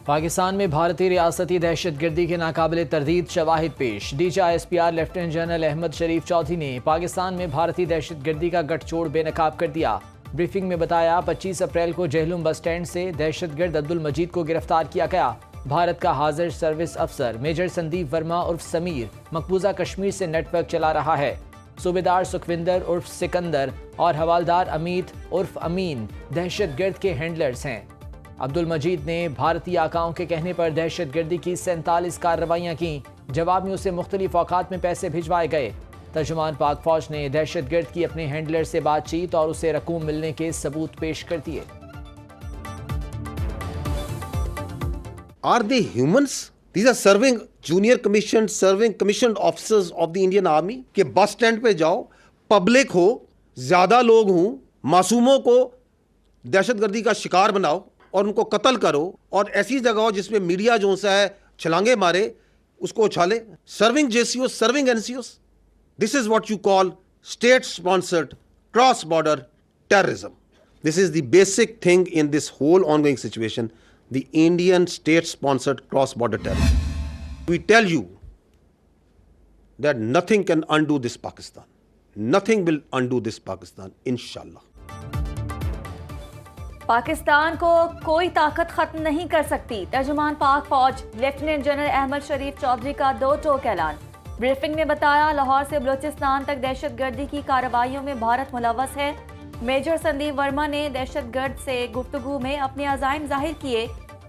पाकिस्तान में भारतीय रियासती दहशतगर्दी के नाकाबिले तरदीद शवाहिद पेश। DGISPR लेफ्टिनेंट जनरल अहमद शरीफ चौधरी ने पाकिस्तान में भारतीय दहशतगर्दी का गठजोड़ बेनकाब कर दिया। ब्रीफिंग में बताया 25 अप्रैल को जहलुम बस स्टैंड से दहशतगर्द अब्दुल मजीद को गिरफ्तार किया गया। भारत का हाजिर सर्विस अफसर मेजर संदीप वर्मा उर्फ समीर मकबूजा कश्मीर से नेटवर्क चला रहा है। सूबेदार सुखविंदर उर्फ सिकंदर और हवालदार अमीत उर्फ अमीन दहशतगर्द के हैंडलर्स हैं। अब्दुल मजीद ने भारतीय आकाओं के कहने पर दहशतगर्दी की 47 कार्रवाइयाँ की। जवाब में उसे मुख्तलिफ औकात में पैसे भिजवाए गए। तर्जुमान पाक फौज ने दहशतगर्द की अपने हैंडलर से बातचीत और उसे रकूम मिलने के सबूत पेश कर दिए। Are they humans? These are serving commissioned officers of the Indian Army. कि बस स्टैंड पे जाओ, पब्लिक हो, ज्यादा लोग हों, मासूमों को दहशतगर्दी का शिकार बनाओ और उनको कत्ल करो, और ऐसी जगह हो जिसमें मीडिया जो सा है छलांगे मारे, उसको उछाले। Serving JCOs, serving NCOs. This is what you call state-sponsored cross-border terrorism. This is the basic thing in this whole ongoing situation. The Indian state-sponsored cross-border terrorism. We tell you that nothing can undo this Pakistan. Nothing will undo this Pakistan, inshallah. Pakistan को कोई ताकत खत्म नहीं कर सकती। तर्जुमान पाक फौज lieutenant general Ahmad शरीफ चौधरी का दो टोक ऐलान। ब्रीफिंग में बताया लाहौर से बलूचिस्तान तक दहशतगर्दी की कार्रवाइयों में भारत मुलव्वस है। मेजर संदीप वर्मा ने दहशतगर्द से गुफ्तगू में अपने अज़ाइम जाहिर किए।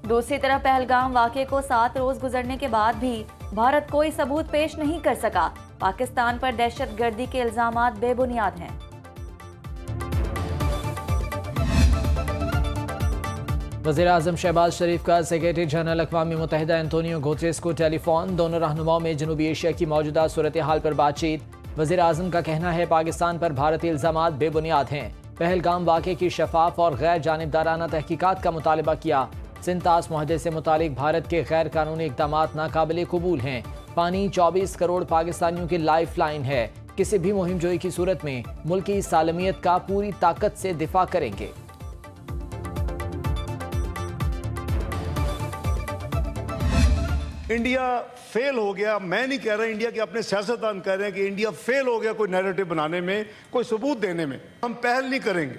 दूसरी तरफ पहलगाम वाक़े को 7 रोज गुजरने के बाद भी भारत कोई सबूत पेश नहीं कर सका। पाकिस्तान पर दहशतगर्दी के इल्जामात बेबुनियाद हैं। वज़ीर-ए-आज़म शहबाज शरीफ का सेक्रेटरी जनरल अक़वाम मुत्तहिदा एंटोनियो गुतेरेस को टेलीफोन। दोनों रहनुमाओं में जनूबी एशिया की मौजूदा सूरत हाल पर बातचीत। वज़ीर-ए-आज़म का कहना है पाकिस्तान पर भारतीय इल्जामात बेबुनियाद हैं। पहलगाम वाक़े की शफाफ और गैर जानिबदाराना तहकीकात का मुतालबा किया। सिंतास मुआहदे से मुतालिक भारत के गैर कानूनी इक़दामात नाकाबिले कबूल हैं। पानी 24 करोड़ पाकिस्तानियों की लाइफ लाइन है। किसी भी मुहिम जोई की सूरत में मुल्क की सालमियत का पूरी ताकत से दिफा करेंगे। इंडिया फेल हो गया। मैं नहीं कह रहा, इंडिया के अपने सियासतदान कह रहे हैं कि इंडिया फेल हो गया कोई नैरेटिव बनाने में, कोई सबूत देने में। हम पहल नहीं करेंगे,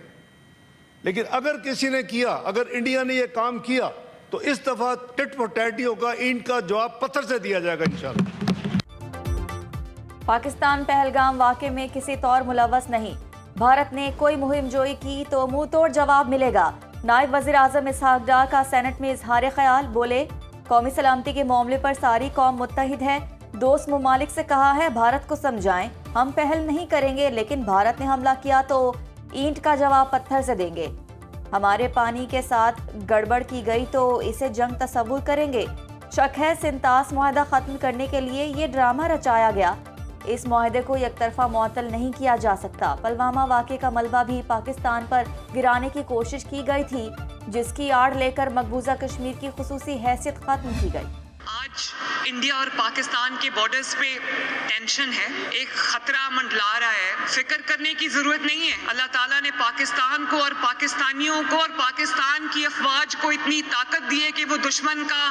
लेकिन अगर किसी ने किया, अगर इंडिया ने ये काम किया, तो इस दफा टिट फॉर टैट होगा। इनका जवाब पत्थर से दिया जाएगा इंशाल्लाह। पाकिस्तान पहलगाम वाक़े में किसी तौर मुलव्वस नहीं। भारत ने कोई मुहिम जोई की तो मुंह तोड़ जवाब मिलेगा। नायब वज़ीर आज़म इसहाक डार का सेनेट में इजहार ख्याल। बोले कौमी सलामती के मामले पर सारी कौम मुत्तहिद है। दोस्त ममालिक से कहा है भारत को समझाएं, हम पहल नहीं करेंगे, लेकिन भारत ने हमला किया तो ईंट का जवाब पत्थर से देंगे। हमारे पानी के साथ गड़बड़ की गई तो इसे जंग तस्वुर करेंगे। शक है सिंतास मुआहदा खत्म करने के लिए ये ड्रामा रचाया गया। इस मुआहदे को एकतरफा मुअत्तल नहीं किया जा सकता। पुलवामा वाक़े का मलबा भी पाकिस्तान पर गिराने की कोशिश की गई थी, जिसकी आड़ लेकर मकबूजा कश्मीर की खुसूसी हैसियत खत्म की गई। आज इंडिया और पाकिस्तान के बॉर्डर्स पे टेंशन है, एक खतरा मंडला रहा है। फिक्र करने की जरूरत नहीं है। अल्लाह ताला ने पाकिस्तान को और पाकिस्तानियों को और पाकिस्तान की अफवाज को इतनी ताकत दी है कि वो दुश्मन का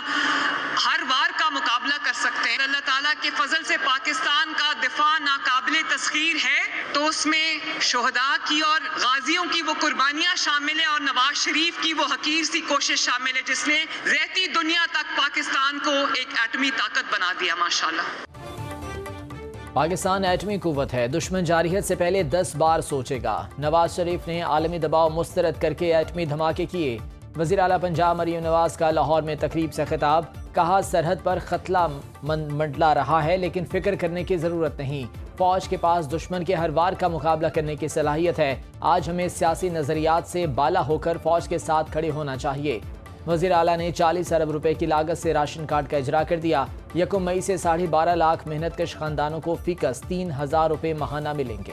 हर वार का मुकाबला कर सकते हैं। अल्लाह ताला के फजल से पाकिस्तान का दिफा नाकाबिले तस्खीर है, तो उसमें शोहदा की और गाजियों की वो कुर्बानियां शामिल है, और नवाज शरीफ की वो हकीर सी कोशिश शामिल है, जिसने रहती दुनिया तक पाकिस्तान को एक एटमी ताकत बना दिया। माशाल्लाह। पाकिस्तान एटमी कुव्वत है, दुश्मन जारियत से पहले 10 बार सोचेगा। नवाज शरीफ ने आलमी दबाव मुस्तरद करके एटमी धमाके किए। वज़ीर आला पंजाब मरीम नवाज का लाहौर में तकरीब से खिताब। कहा सरहद पर खतला मंडला रहा है, लेकिन फिक्र करने की ज़रूरत नहीं। फौज के पास दुश्मन के हर वार का मुकाबला करने की सलाहियत है। आज हमें सियासी नज़रियात से बाला होकर फौज के साथ खड़े होना चाहिए। वज़ीर आला ने 40 अरब रुपए की लागत से राशन कार्ड का इजरा कर दिया। 1 मई से 12.5 लाख मेहनतकश खानदानों को फीकस 3000 रुपए माहाना मिलेंगे।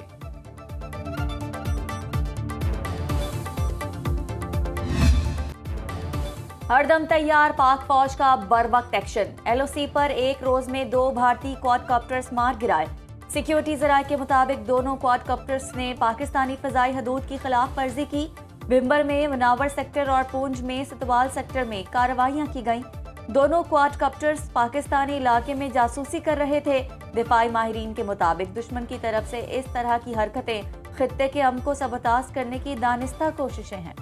हरदम तैयार पाक फौज का बरवक्त एक्शन। LOC पर एक रोज में 2 भारतीय क्वाडकॉप्टर्स मार गिराए। सिक्योरिटी जराये के मुताबिक दोनों क्वाडकॉप्टर्स ने पाकिस्तानी फजाई हदूद की खिलाफ वर्जी की। भिम्बर में मनावर सेक्टर और पूंछ में सतवाल सेक्टर में कार्रवाइयां की गईं। दोनों क्वाडकॉप्टर्स पाकिस्तानी इलाके में जासूसी कर रहे थे। दिफाई माहिरीन के मुताबिक दुश्मन की तरफ से इस तरह की हरकतें खित्ते के अमन को सबताज करने की दानिस्ता कोशिशें हैं।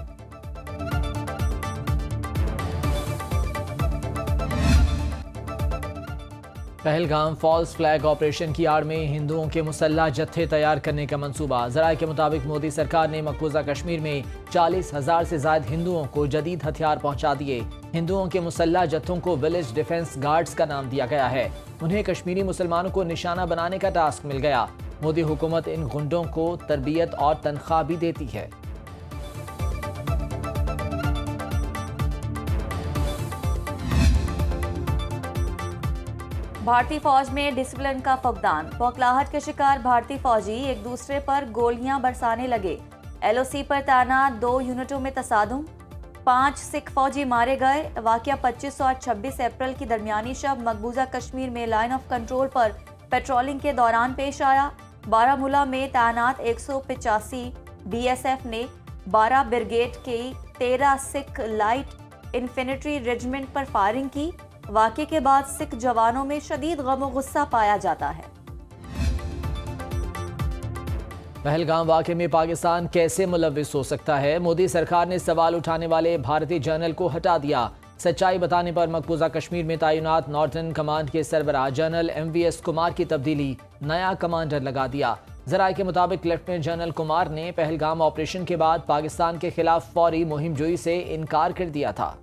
पहलगाम फॉल्स फ्लैग ऑपरेशन की आड़ में हिंदुओं के मुसल्ह जत्थे तैयार करने का मंसूबा। ज़राए के मुताबिक मोदी सरकार ने मकबूजा कश्मीर में 40,000 से ज़ायद हिंदुओं को जदीद हथियार पहुंचा दिए। हिंदुओं के मुसल्ह जत्थों को विलेज डिफेंस गार्ड्स का नाम दिया गया है। उन्हें कश्मीरी मुसलमानों को निशाना बनाने का टास्क मिल गया। मोदी हुकूमत इन गुंडों को तरबियत और तनख्वाह भी देती है। भारतीय फौज में डिसिप्लिन का फकदान। बौखलाहट के शिकार भारतीय फौजी एक दूसरे पर गोलियां बरसाने लगे। एलओसी पर तैनात 2 यूनिटों में तसादुम, 5 सिख फौजी मारे गए। वाकया 25 और 26 अप्रैल की दरमियानी शब मकबूजा कश्मीर में लाइन ऑफ कंट्रोल पर पेट्रोलिंग के दौरान पेश आया। बारामूला में तैनात 185 बीएसएफ ने 12 ब्रिगेड की 13 सिख लाइट इन्फेंट्री रेजिमेंट पर फायरिंग की। वाक़े के बाद सिख जवानों में शदीद गम गुस्सा पाया जाता है। पहलगाम वाक़े में पाकिस्तान कैसे मुलव्विस हो सकता है? मोदी सरकार ने सवाल उठाने वाले भारतीय जर्नल को हटा दिया। सच्चाई बताने पर मकबूजा कश्मीर में तैनात नॉर्थर्न कमांड के सरबराह जनरल MVS कुमार की तब्दीली, नया कमांडर लगा दिया। ज़राए के मुताबिक लेफ्टिनेंट जनरल कुमार ने पहलगाम ऑपरेशन के बाद पाकिस्तान के खिलाफ फौरी मुहिम जोई से इनकार कर दिया था।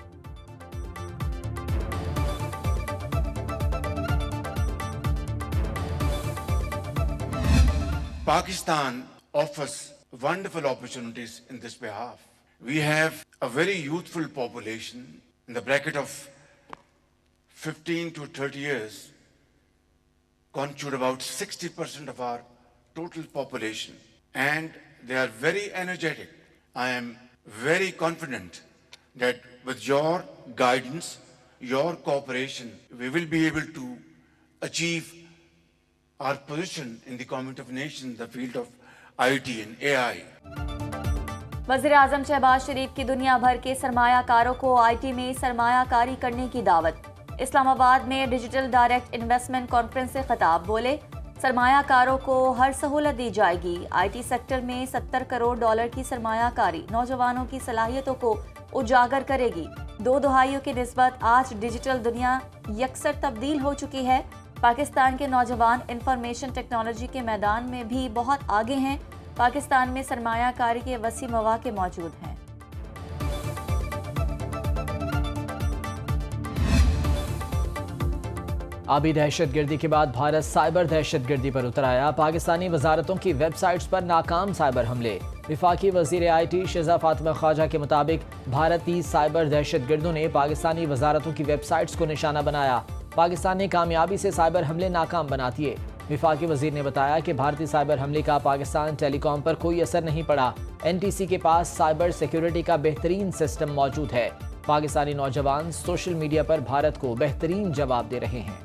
Pakistan offers wonderful opportunities in this behalf. We have a very youthful population in the bracket of 15 to 30 years, constitute about 60% of our total population, and they are very energetic. I am very confident that with your guidance, your cooperation, we will be able to achieve our position in the Commonwealth of Nations, the field of IT and AI. वज़ीर आज़म शहबाज शरीफ की दुनिया भर के सरमायाकारों को IT में सरमायाकारी करने की दावत। इस्लामाबाद में डिजिटल डायरेक्ट इन्वेस्टमेंट कॉन्फ्रेंस से खिताब बोले, सरमायाकारों को हर सहूलत दी जाएगी। IT सेक्टर में $70 करोड़ की सरमायाकारी नौजवानों की सलाहियतों को उजागर करेगी। 2 दहाइयों की निस्बत आज डिजिटल दुनिया यकसर तब्दील हो चुकी है। पाकिस्तान के नौजवान इंफॉर्मेशन टेक्नोलॉजी के मैदान में भी बहुत आगे हैं। पाकिस्तान में सरमायाकारी के वसी मौके मौजूद हैं। आबी दहशतगर्दी के बाद भारत साइबर दहशतगर्दी पर उतर आया। पाकिस्तानी वजारतों की वेबसाइट्स पर नाकाम साइबर हमले। विफाकी वजीर IT शहज़ा फातिमा ख्वाजा के मुताबिक भारतीय साइबर दहशतगर्दों ने पाकिस्तानी वजारतों की वेबसाइट्स को निशाना बनाया। पाकिस्तान ने कामयाबी से साइबर हमले नाकाम बना दिए। विफाकी वजीर ने बताया कि भारतीय साइबर हमले का पाकिस्तान टेलीकॉम पर कोई असर नहीं पड़ा। NTC के पास साइबर सिक्योरिटी का बेहतरीन सिस्टम मौजूद है। पाकिस्तानी नौजवान सोशल मीडिया पर भारत को बेहतरीन जवाब दे रहे हैं।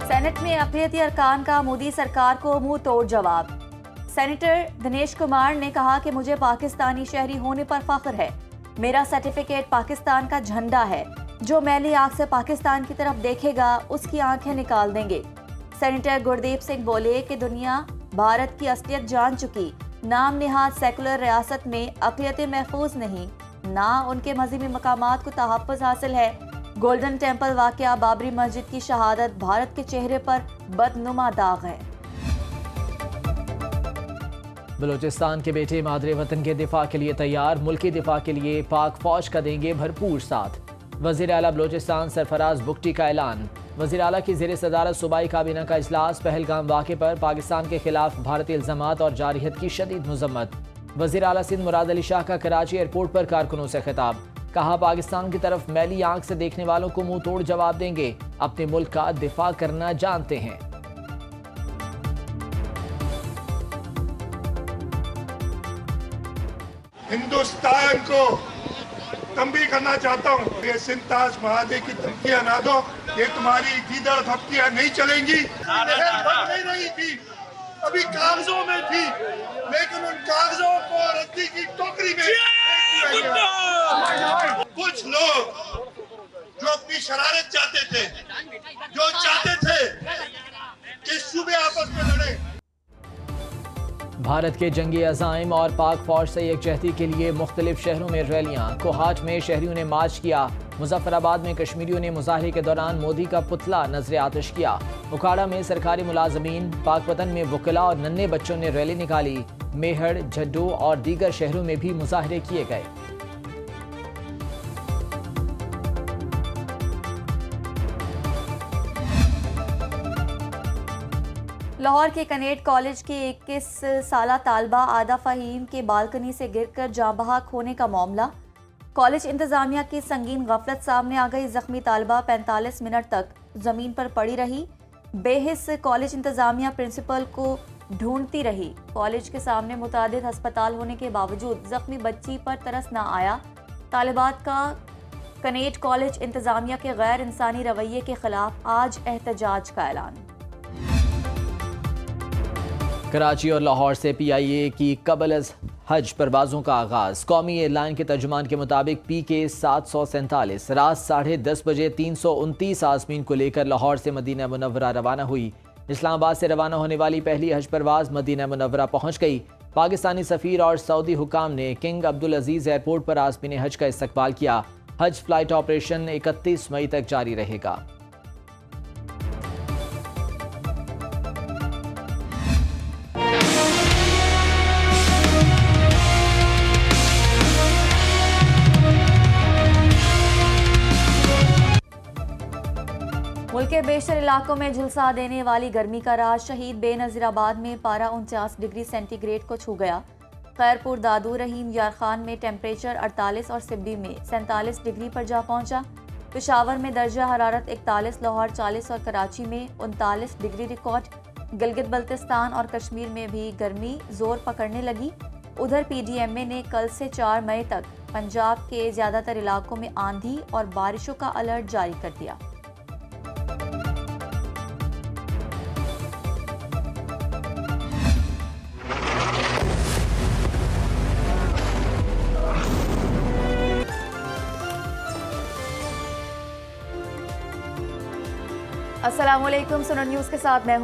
सेनेट में अक़लियती अरकान का मोदी सरकार को मुंह तोड़ जवाब। सेनेटर दिनेश कुमार ने कहा कि मुझे पाकिस्तानी शहरी होने पर फख्र है। मेरा सर्टिफिकेट पाकिस्तान का झंडा है। जो मैली आंख से पाकिस्तान की तरफ देखेगा उसकी आंखें निकाल देंगे। सेनेटर गुरदीप सिंह बोले कि दुनिया भारत की असलियत जान चुकी। नाम निहाद सेकुलर रियासत में अक़लियतें महफूज नहीं, ना उनके मजहबी मकामात को तहफ़्फ़ुज़ हासिल है। गोल्डन टेम्पल वाक़या, बाबरी मस्जिद की शहादत भारत के चेहरे पर बदनुमा दाग है। बलूचिस्तान के बेटे मादरे वतन के दिफा के लिए तैयार। मुल्की दिफा के लिए पाक फौज का देंगे भरपूर साथ। वज़ीर आला बलूचिस्तान सरफराज बुगटी का ऐलान। वज़ीर आला की ज़ेर सदारत सूबाई काबीना का इजलास। पहलगाम वाक़े पर पाकिस्तान के खिलाफ भारतीय इल्ज़ामात और जारहियत की शदीद मज़म्मत। वज़ीर आला सिंध मुराद अली शाह का कराची एयरपोर्ट पर कारकुनों से खिताब। कहा, पाकिस्तान की तरफ मैली आंख से देखने वालों को मुंह तोड़ जवाब देंगे। अपने मुल्क का दिफा करना जानते हैं। हिंदुस्तान को तंबी करना चाहता हूँ, ये सिंताज महादे की धमकियां ना दो। ये तुम्हारी गीदड़ धमकियां नहीं चलेंगी। बन नहीं रही थी, अभी कागजों में थी, लेकिन उन कागजों को रद्दी की टोकरी में फेंक दिया गया। कुछ लोग जो अपनी शरारत चाहते थे, जो चाहते थे कि सूबे आपस में लड़े। भारत के जंगी अज़ाइम और पाक फौज से यकजहती के लिए मुख्तलिफ शहरों में रैलियां। कोहाट में शहरियों ने मार्च किया। मुजफ्फराबाद में कश्मीरियों ने मुजाहरे के दौरान मोदी का पुतला नजर आतिश किया। उखाड़ा में सरकारी मुलाजमीन, पाकपतन में वकिला और नन्हे बच्चों ने रैली निकाली। मेहड़, झड्डू और दीगर शहरों में भी मुजाहरे किए गए। लाहौर के कनेट कॉलेज की 21 साला तालबा आदा फ़हीम के बालकनी से गिरकर जाँ बहक होने का मामला। कॉलेज इंतज़ामिया की संगीन गफलत सामने आ गई। जख्मी तालबा 45 मिनट तक ज़मीन पर पड़ी रही। बेहिस कॉलेज इंतज़ामिया प्रिंसिपल को ढूंढती रही। कॉलेज के सामने मुतादिद अस्पताल होने के बावजूद जख्मी बच्ची पर तरस न आया। तालिबात का कनेट कॉलेज इंतज़ामिया के गैर इंसानी रवैये के खिलाफ आज एहतजाज का ऐलान। कराची और लाहौर से PIA की कबल अज हज परवाज़ों का आगाज़। कौमी एयरलाइन के तर्जुमान के मुताबिक PK 747 रात 10:30 बजे 329 आज़मीन को लेकर लाहौर से मदीना मुनव्वरा रवाना हुई। इस्लामाबाद से रवाना होने वाली पहली हज परवाज़ मदीना मुनव्वरा पहुँच गई। पाकिस्तानी सफ़ीर और सऊदी हुकाम ने किंग अब्दुल अजीज़ एयरपोर्ट पर आज़मीन हज का इस्तकबाल किया। हज फ्लाइट ऑपरेशन 31 मई तक जारी रहेगा। मुल्क के बेशतर इलाकों में झुलसा देने वाली गर्मी का राज। शहीद बेनज़ीराबाद में पारा 49 डिग्री सेंटीग्रेड को छू गया। खैरपुर, दादू, रहीम यार खान में टेम्परेचर 48 और सिब्बी में 47 डिग्री पर जा पहुंचा। पेशावर में दर्जा हरारत 41, लाहौर 40 और कराची में 39 डिग्री रिकॉर्ड। गिलगित बल्तिस्तान और कश्मीर में भी गर्मी जोर पकड़ने लगी। उधर PDMA ने कल से 4 मई तक पंजाब के ज़्यादातर इलाकों में आंधी और बारिशों का अलर्ट जारी कर दिया। अस्सलामुअलैकुम, सुनन न्यूज़ के साथ मैं हूं